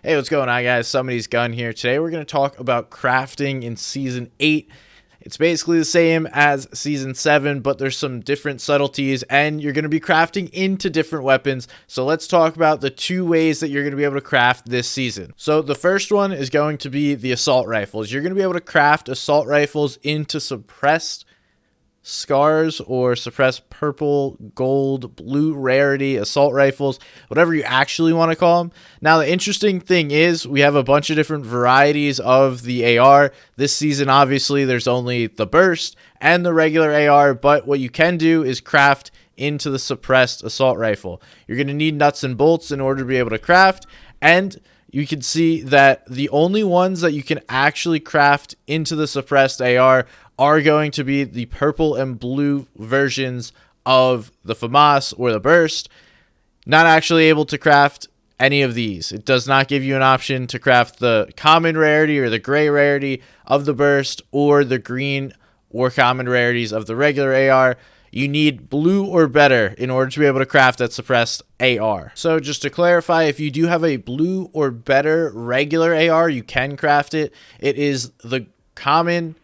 Hey, what's going on, guys? Somebody's Gun here. Today we're going to talk about crafting in Season 8. It's basically the same as Season 7, but there's some different subtleties, and you're going to be crafting into different weapons. So let's talk about the two ways that you're going to be able to craft this season. So the first one is going to be the assault rifles. You're going to be able to craft assault rifles into suppressed scars or suppressed purple, gold, blue rarity assault rifles, whatever you actually want to call them. Now, the interesting thing is we have a bunch of different varieties of the AR. This season, obviously, there's only the burst and the regular AR, but what you can do is craft into the suppressed assault rifle. You're going to need nuts and bolts in order to be able to craft, and you can see that the only ones that you can actually craft into the suppressed AR are going to be the purple and blue versions of the FAMAS or the burst. Not actually able to craft any of these. It does not give you an option to craft the common rarity or the gray rarity of the burst or the green or common rarities of the regular AR. You need blue or better in order to be able to craft that suppressed AR. So just to clarify, if you do have a blue or better regular AR, you can craft it. It is the common,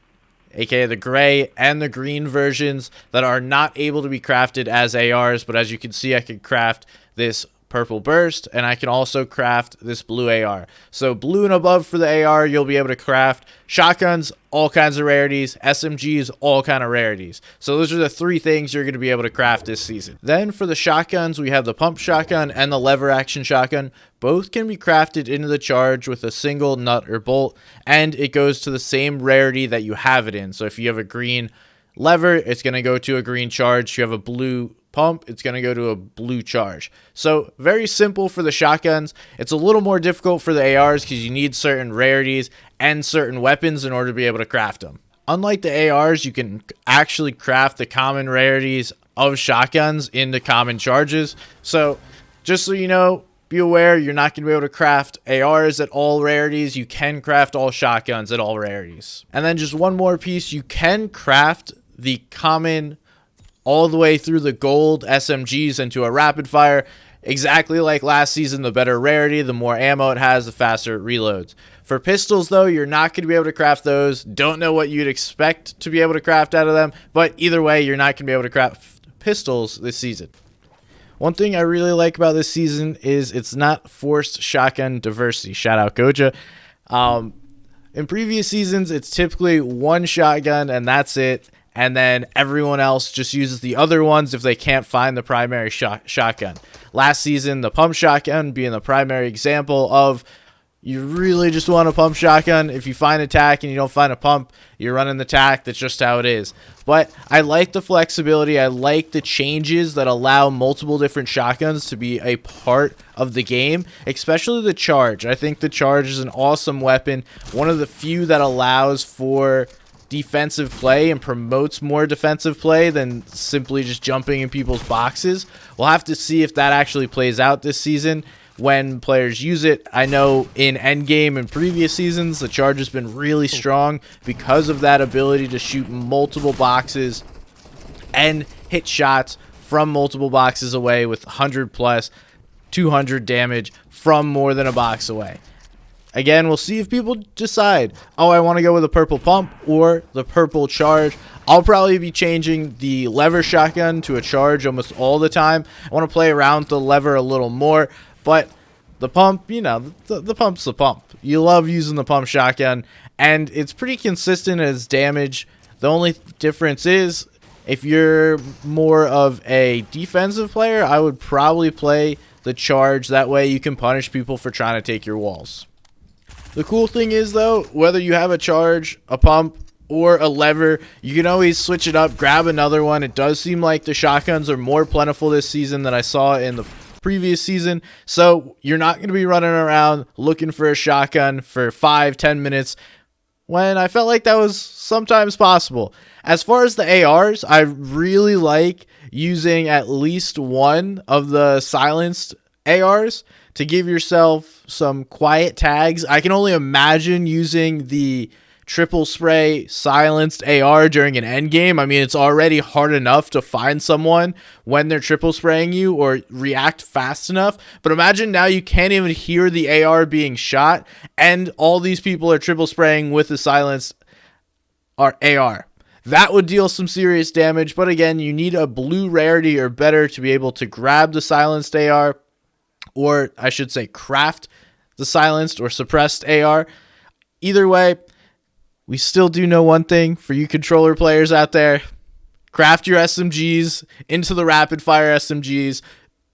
aka the gray and the green versions that are not able to be crafted as ARs, but as you can see, I can craft this purple burst, and I can also craft this blue AR. So blue and above for the AR, you'll be able to craft shotguns, all kinds of rarities, SMGs, all kind of rarities. So those are the three things you're going to be able to craft this season. Then for the shotguns, we have the pump shotgun and the lever action shotgun. Both can be crafted into the charge with a single nut or bolt, and it goes to the same rarity that you have it in. So if you have a green lever, it's going to go to a green charge. If you have a blue pump, it's going to go to a blue charge. So very simple for the shotguns. It's a little more difficult for the ARs because you need certain rarities and certain weapons in order to be able to craft them. Unlike the ARs, you can actually craft the common rarities of shotguns into common charges. So just so you know, be aware, you're not going to be able to craft ARs at all rarities. You can craft all shotguns at all rarities. And then just one more piece, you can craft the common all the way through the gold SMGs into a rapid fire. Exactly like last season, the better rarity, the more ammo it has, the faster it reloads. For pistols, though, you're not going to be able to craft those. Don't know what you'd expect to be able to craft out of them, but either way, you're not going to be able to craft pistols this season. One thing I really like about this season is it's not forced shotgun diversity. Shout out Goja. In previous seasons, it's typically one shotgun and that's it. And then everyone else just uses the other ones if they can't find the primary shotgun. Last season, the pump shotgun being the primary example of you really just want a pump shotgun. If you find a tack and you don't find a pump, you're running the tack. That's just how it is. But I like the flexibility. I like the changes that allow multiple different shotguns to be a part of the game, especially the charge. I think the charge is an awesome weapon. One of the few that allows for defensive play and promotes more defensive play than simply just jumping in people's boxes. We'll have to see if that actually plays out this season when players use it. I know in endgame and previous seasons, the charge has been really strong because of that ability to shoot multiple boxes and hit shots from multiple boxes away with 100 plus 200 damage from more than a box away. Again, we'll see if people decide, oh, I want to go with a purple pump or the purple charge. I'll probably be changing the lever shotgun to a charge almost all the time. I want to play around with the lever a little more, but the pump, you know, the pump's the pump. You love using the pump shotgun, and it's pretty consistent as damage. The only difference is if you're more of a defensive player, I would probably play the charge. That way you can punish people for trying to take your walls. The cool thing is, though, whether you have a charge, a pump, or a lever, you can always switch it up, grab another one. It does seem like the shotguns are more plentiful this season than I saw in the previous season, so you're not going to be running around looking for a shotgun for 5-10 minutes when I felt like that was sometimes possible. As far as the ARs, I really like using at least one of the silenced ARs to give yourself some quiet tags. I can only imagine using the triple spray silenced AR during an end game. I mean, it's already hard enough to find someone when they're triple spraying you or react fast enough. But imagine now you can't even hear the AR being shot, and all these people are triple spraying with the silenced AR. That would deal some serious damage, but again, you need a blue rarity or better to be able to grab the silenced AR, or I should say craft the silenced or suppressed AR. Either way, we still do know one thing for you controller players out there: craft your SMGs into the rapid fire SMGs,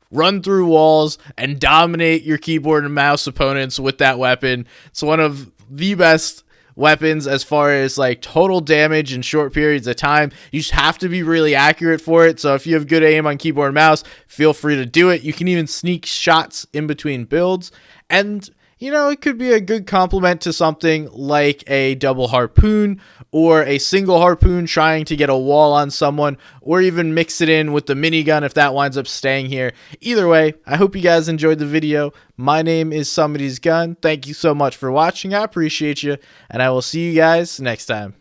run through walls, and dominate your keyboard and mouse opponents with that weapon. It's one of the best weapons as far as like total damage in short periods of time. You just have to be really accurate for it. So if you have good aim on keyboard and mouse, feel free to do it. You can even sneak shots in between builds, and you know, it could be a good complement to something like a double harpoon or a single harpoon trying to get a wall on someone, or even mix it in with the minigun if that winds up staying here. Either way, I hope you guys enjoyed the video. My name is Somebody's Gun. Thank you so much for watching. I appreciate you, and I will see you guys next time.